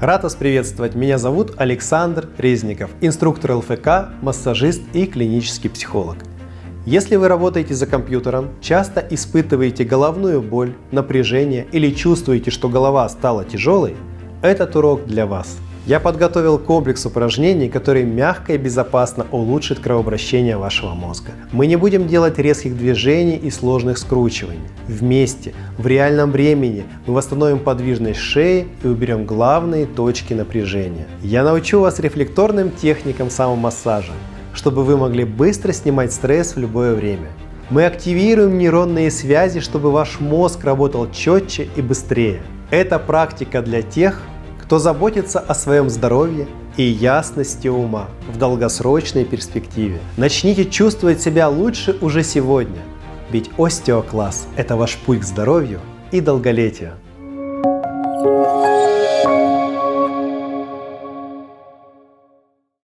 Рад вас приветствовать. Меня зовут Александр Резников, инструктор ЛФК, массажист и клинический психолог. Если вы работаете за компьютером, часто испытываете головную боль, напряжение или чувствуете, что голова стала тяжелой, этот урок для вас. Я подготовил комплекс упражнений, который мягко и безопасно улучшит кровообращение вашего мозга. Мы не будем делать резких движений и сложных скручиваний. Вместе, в реальном времени, мы восстановим подвижность шеи и уберем главные точки напряжения. Я научу вас рефлекторным техникам самомассажа, чтобы вы могли быстро снимать стресс в любое время. Мы активируем нейронные связи, чтобы ваш мозг работал четче и быстрее. Это практика для тех, кто заботится о своем здоровье и ясности ума в долгосрочной перспективе. Начните чувствовать себя лучше уже сегодня, ведь остеокласс – это ваш путь к здоровью и долголетию.